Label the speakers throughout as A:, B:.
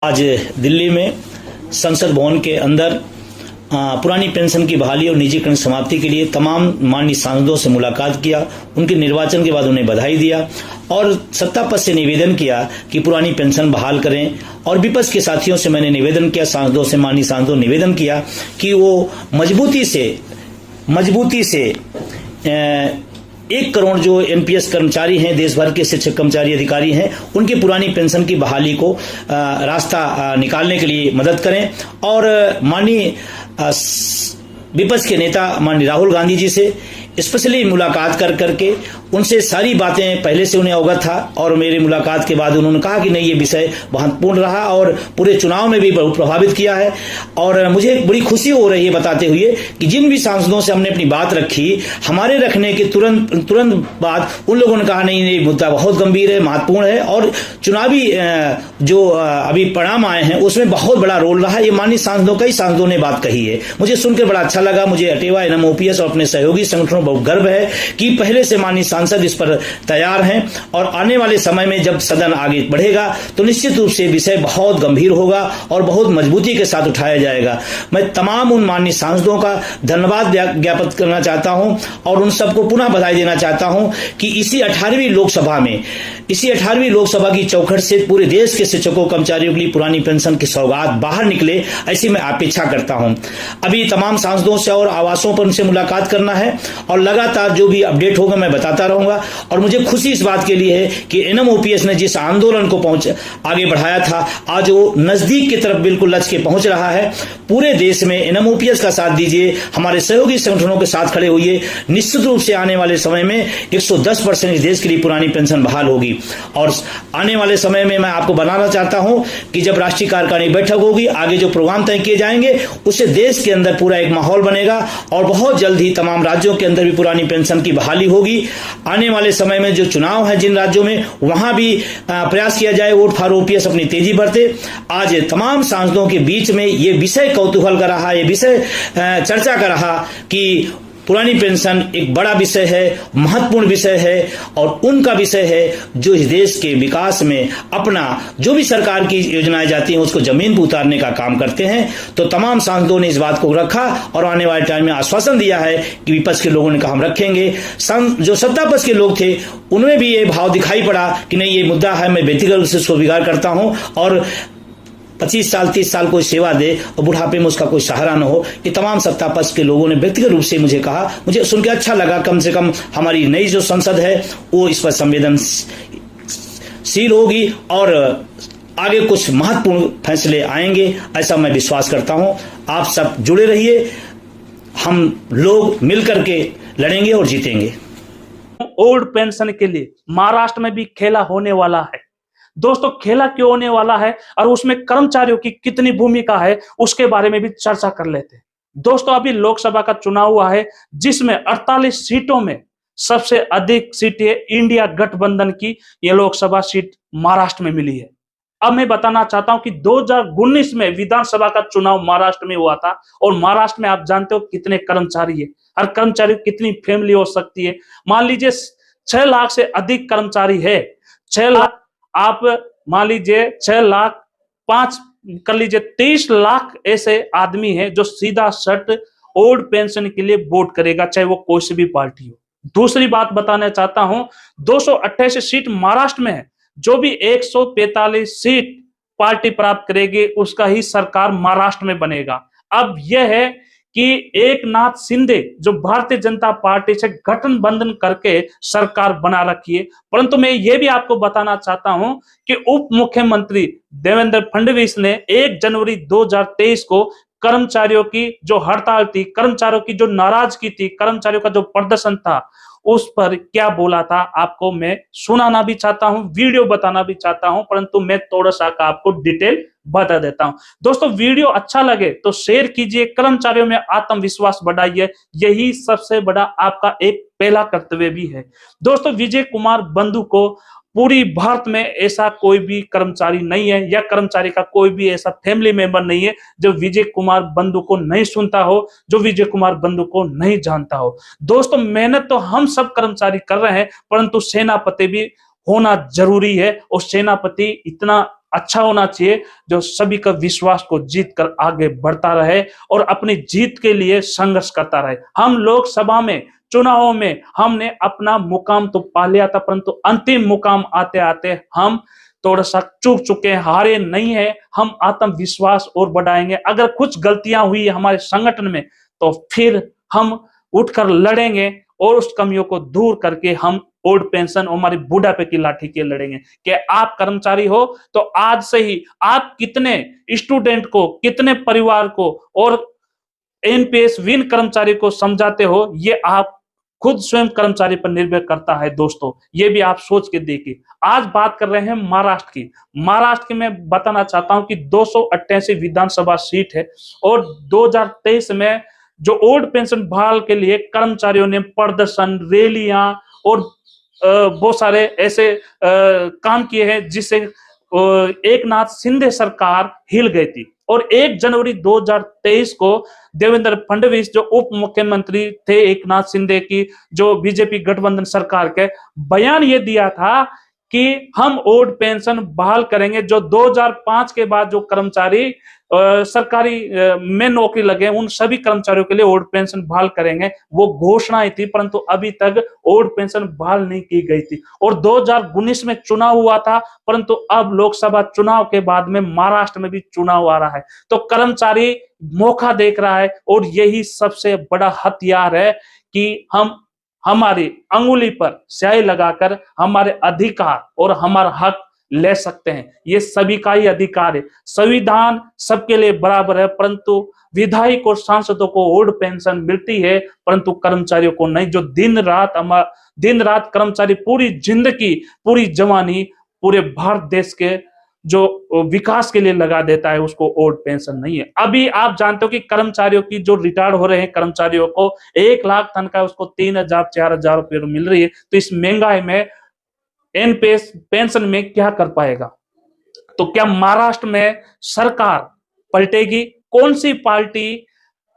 A: आज दिल्ली में संसद भवन के अंदर पुरानी पेंशन की बहाली और निजीकरण समाप्ति के लिए तमाम माननीय सांसदों से मुलाकात किया। उनके निर्वाचन के बाद उन्हें बधाई दिया और सत्ता पक्ष से निवेदन किया कि पुरानी पेंशन बहाल करें। और विपक्ष के साथियों से मैंने निवेदन किया, सांसदों से, माननीय सांसदों ने निवेदन किया कि वो मजबूती से 1 करोड़ जो एनपीएस कर्मचारी हैं, देश भर के शिक्षक कर्मचारी अधिकारी हैं, उनकी पुरानी पेंशन की बहाली को रास्ता निकालने के लिए मदद करें। और माननीय विपक्ष के नेता माननीय राहुल गांधी जी से स्पेशली मुलाकात करके उनसे सारी बातें पहले से उन्हें अवगत था और मेरी मुलाकात के बाद उन्होंने कहा कि नहीं, ये विषय महत्वपूर्ण रहा और पूरे चुनाव में भी बहुत प्रभावित किया है। और मुझे बड़ी खुशी हो रही है बताते हुए कि जिन भी सांसदों से हमने अपनी बात रखी, हमारे रखने के तुरंत बाद उन लोगों ने कहा नहीं, ये मुद्दा बहुत गंभीर है, महत्वपूर्ण है और चुनावी जो अभी परिणाम आए हैं उसमें बहुत बड़ा रोल रहा। ये माननीय सांसदों ने बात कही है, मुझे सुनकर बड़ा अच्छा लगा। मुझे अटेवा, एनएमओपीएस और अपने सहयोगी संगठनों बहुत गर्व है कि पहले से माननीय सांसद इस पर तैयार हैं और आने वाले समय में जब सदन आगे बढ़ेगा तो निश्चित रूप से विषय बहुत गंभीर होगा और बहुत मजबूती के साथ उठाया जाएगा। मैं तमाम उन माननीय सांसदों का धन्यवाद ज्ञापित करना चाहता हूं और उन सबको पुनः बधाई देना चाहता हूं कि इसी 18वीं लोकसभा की चौखट से पूरे देश के शिक्षकों कर्मचारियों के लिए पुरानी पेंशन की सौगात बाहर निकले, ऐसी मैं अपेक्षा करता हूं। अभी तमाम सांसदों से और आवासों पर उनसे मुलाकात करना है और लगातार जो भी अपडेट होगा मैं बताता रहूंगा। और मुझे खुशी इस बात के लिए है कि एनएमओपीएस ने जिस आंदोलन को आगे बढ़ाया था, आज वो नजदीक की तरफ बिल्कुल लक्ष्य के पहुंच रहा है। पूरे देश में एनएमओपीएस का साथ दीजिए, हमारे सहयोगी संगठनों के साथ खड़े होइए। निश्चित रूप से आने वाले समय में 110% इस देश के लिए पुरानी पेंशन बहाल होगी। और आने वाले समय में मैं आपको बनाना चाहता हूं कि जब राष्ट्रीय कार्यकारिणी बैठक होगी, आगे जो प्रोग्राम तय किए जाएंगे, उससे देश के अंदर पूरा एक माहौल बनेगा और बहुत जल्द ही तमाम राज्यों के अंदर भी पुरानी पेंशन की बहाली होगी। आने वाले समय में जो चुनाव है जिन राज्यों में, वहां भी प्रयास किया जाए वोट फॉर ओपीएस अपनी तेजी बढ़ते। आज तमाम सांसदों के बीच में ये विषय कौतूहल का रहा, ये विषय चर्चा का रहा कि पुरानी पेंशन एक बड़ा विषय है, महत्वपूर्ण विषय है और उनका विषय है जो इस देश के विकास में अपना जो भी सरकार की योजनाएं जाती हैं उसको जमीन पर उतारने का काम करते हैं। तो तमाम सांसदों ने इस बात को रखा और आने वाले टाइम में आश्वासन दिया है कि विपक्ष के लोगों ने कहा हम रखेंगे। जो सत्ता पक्ष के लोग थे उनमें भी ये भाव दिखाई पड़ा कि नहीं, ये मुद्दा है, मैं व्यक्तिगत रूप से स्वीकार करता हूं और 25 साल 30 साल कोई सेवा दे और बुढ़ापे में उसका कोई सहारा न हो। ये तमाम सत्ता पक्ष के लोगों ने व्यक्तिगत रूप से मुझे कहा, मुझे सुन के अच्छा लगा। कम से कम हमारी नई जो संसद है वो इस पर संवेदनशील होगी और आगे कुछ महत्वपूर्ण फैसले आएंगे, ऐसा मैं विश्वास करता हूं। आप सब जुड़े रहिए, हम लोग मिलकर के लड़ेंगे और जीतेंगे।
B: ओल्ड पेंशन के लिए महाराष्ट्र में भी खेला होने वाला है। दोस्तों, खेला क्यों होने वाला है और उसमें कर्मचारियों की कितनी भूमिका है, उसके बारे में भी चर्चा कर लेते हैं। दोस्तों, अभी लोकसभा का चुनाव हुआ है जिसमें 48 सीटों में सबसे अधिक सीटें इंडिया गठबंधन की ये लोकसभा सीट महाराष्ट्र में मिली है। अब मैं बताना चाहता हूं कि 2019 में विधानसभा का चुनाव महाराष्ट्र में हुआ था और महाराष्ट्र में आप जानते हो कितने कर्मचारी है, हर कर्मचारी कितनी फैमिली हो सकती है। मान लीजिए 6 लाख से अधिक कर्मचारी है, 6 लाख आप मान लीजिए 6 लाख 5 कर लीजिए, 23 लाख ऐसे आदमी हैं जो सीधा सट ओल्ड पेंशन के लिए वोट करेगा, चाहे वो कोई सी भी पार्टी हो। दूसरी बात बताना चाहता हूं, 288 सीट महाराष्ट्र में है, जो भी 145 सीट पार्टी प्राप्त करेगी उसका ही सरकार महाराष्ट्र में बनेगा। अब यह है कि एकनाथ शिंदे जो भारतीय जनता पार्टी से गठबंधन करके सरकार बना रखी है, परंतु मैं ये भी आपको बताना चाहता हूं कि उप मुख्यमंत्री देवेंद्र फडणवीस ने 1 जनवरी 2023 को कर्मचारियों की जो हड़ताल थी, कर्मचारियों की जो नाराजगी थी, कर्मचारियों का जो प्रदर्शन था, उस पर क्या बोला था आपको मैं सुनाना भी चाहता हूं, वीडियो बताना भी चाहता हूं, परंतु मैं थोड़ा सा आपको डिटेल बता देता हूं। दोस्तों, वीडियो अच्छा लगे तो शेयर कीजिए, कर्मचारियों में आत्मविश्वास बढ़ाइए, यही सबसे बड़ा आपका एक पहला कर्तव्य भी है। दोस्तों, विजय कुमार बंधु को पूरी भारत में ऐसा कोई भी कर्मचारी नहीं है या कर्मचारी का कोई भी ऐसा फैमिली मेंबर नहीं है जो विजय कुमार बंधु को नहीं सुनता हो, जो विजय कुमार बंधु को नहीं जानता हो। दोस्तों, मेहनत तो हम सब कर्मचारी कर रहे हैं, परंतु सेनापति भी होना जरूरी है और सेनापति इतना अच्छा होना चाहिए, जो सभी का विश्वास को जीत कर आगे बढ़ता रहे और अपनी जीत के लिए संघर्ष करता रहे। हम लोकसभा में चुनावों में हमने अपना मुकाम तो पा लिया था, परंतु अंतिम मुकाम आते आते हम थोड़ा सा चूक चुके हैं, हारे नहीं है। हम आत्मविश्वास और बढ़ाएंगे। अगर कुछ गलतियां हुई हमारे संगठन में तो फिर हम उठकर लड़ेंगे और उस कमियों को दूर करके हम ओल्ड पेंशन और हमारी बुढ़ापे की लाठी के लड़ेंगे। कि आप कर्मचारी हो तो आज से ही आप कितने स्टूडेंट को, कितने परिवार को और एनपीएस विन कर्मचारी को समझाते हो, ये आप खुद स्वयं कर्मचारी पर निर्भर करता है। दोस्तों, ये भी आप सोच के देखिए। आज बात कर रहे हैं महाराष्ट्र की। महाराष्ट्र की मैं बताना चाहता हूं कि 288 विधानसभा सीट है और 2023 में जो ओल्ड पेंशन बहाल के लिए कर्मचारियों ने प्रदर्शन, रैलियां और बहुत सारे ऐसे काम किए हैं जिससे एक नाथ शिंदे सरकार हिल गई थी। और 1 जनवरी 2023 को देवेंद्र फडणवीस जो उप मुख्यमंत्री थे एक नाथ शिंदे की, जो बीजेपी गठबंधन सरकार के, बयान ये दिया था कि हम ओल्ड पेंशन बहाल करेंगे। जो 2005 के बाद जो कर्मचारी सरकारी में नौकरी लगे उन सभी कर्मचारियों के लिए ओल्ड पेंशन बहाल करेंगे। वो घोषणाएं थी, परंतु अभी तक ओल्ड पेंशन बहाल नहीं की गई थी। और 2019 में चुनाव हुआ था, परंतु अब लोकसभा चुनाव के बाद में महाराष्ट्र में भी चुनाव आ रहा है। तो कर्मचारी मौका देख रहा है और यही सबसे बड़ा हथियार है कि हम हमारी अंगुली पर स्याही लगाकर हमारे अधिकार और हमारा हक ले सकते हैं। ये सभी का ही अधिकार है। संविधान सबके लिए बराबर है, परंतु विधायक और सांसदों को ओल्ड पेंशन मिलती है, परंतु कर्मचारियों को नहीं। जो दिन रात कर्मचारी पूरी जिंदगी, पूरी जवानी पूरे भारत देश के जो विकास के लिए लगा देता है, उसको ओल्ड पेंशन नहीं है। अभी आप जानते हो कि कर्मचारियों की जो रिटायर्ड हो रहे हैं कर्मचारियों को 1 लाख तनख्वाह उसको 3,000 4,000 रुपये मिल रही है। तो इस महंगाई में एनपीएस पेंशन में क्या कर पाएगा? तो क्या महाराष्ट्र में सरकार पलटेगी? कौन सी पार्टी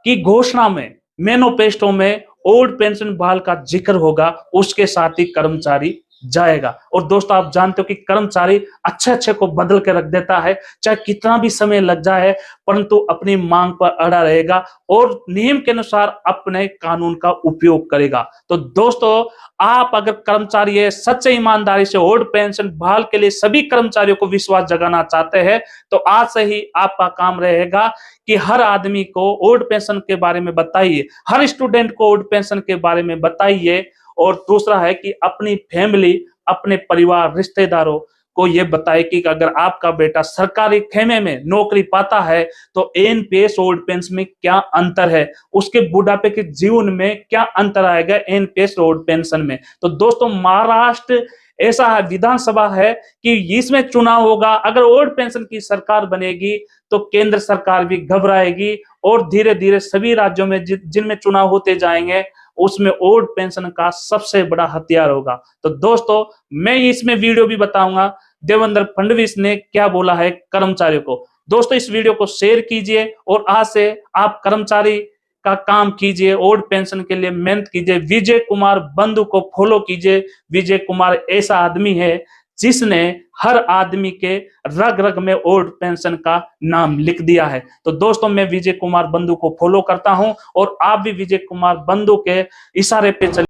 B: की घोषणा में, मैनिफेस्टो में ओल्ड पेंशन बहाल का जिक्र होगा, उसके साथ ही कर्मचारी जाएगा। और दोस्तों, आप जानते हो कि कर्मचारी अच्छे को बदल के रख देता है, चाहे कितना भी समय लग जाए, परंतु अपनी मांग पर अड़ा रहेगा और नियम के अनुसार अपने कानून का उपयोग करेगा। तो दोस्तों, आप अगर कर्मचारी है, सच्चे ईमानदारी से ओल्ड पेंशन बहाल के लिए सभी कर्मचारियों को विश्वास जगाना चाहते हैं, तो आज से ही आपका काम रहेगा कि हर आदमी को ओल्ड पेंशन के बारे में बताइए, हर स्टूडेंट को ओल्ड पेंशन के बारे में बताइए। और दूसरा है कि अपनी फैमिली, अपने परिवार, रिश्तेदारों को यह बताए कि अगर आपका बेटा सरकारी खेमे में नौकरी पाता है तो एनपीएस ओल्ड पेंशन में क्या अंतर है, उसके बुढ़ापे के जीवन में क्या अंतर आएगा एनपीएस ओल्ड पेंशन में। तो दोस्तों, महाराष्ट्र ऐसा विधानसभा है कि इसमें चुनाव होगा। अगर ओल्ड पेंशन की सरकार बनेगी तो केंद्र सरकार भी घबराएगी और धीरे धीरे सभी राज्यों में जिनमें चुनाव होते जाएंगे उसमें ओल्ड पेंशन का सबसे बड़ा हथियार होगा। तो दोस्तों, मैं इसमें वीडियो भी बताऊंगा देवेंद्र फडणवीस ने क्या बोला है कर्मचारियों को। दोस्तों, इस वीडियो को शेयर कीजिए और आज से आप कर्मचारी का काम कीजिए, ओल्ड पेंशन के लिए मेहनत कीजिए। विजय कुमार बंधु को फॉलो कीजिए। विजय कुमार ऐसा आदमी है जिसने हर आदमी के रग रग में ओल्ड पेंशन का नाम लिख दिया है। तो दोस्तों, मैं विजय कुमार बंधु को फॉलो करता हूं और आप भी विजय कुमार बंधु के इशारे पे चलिए।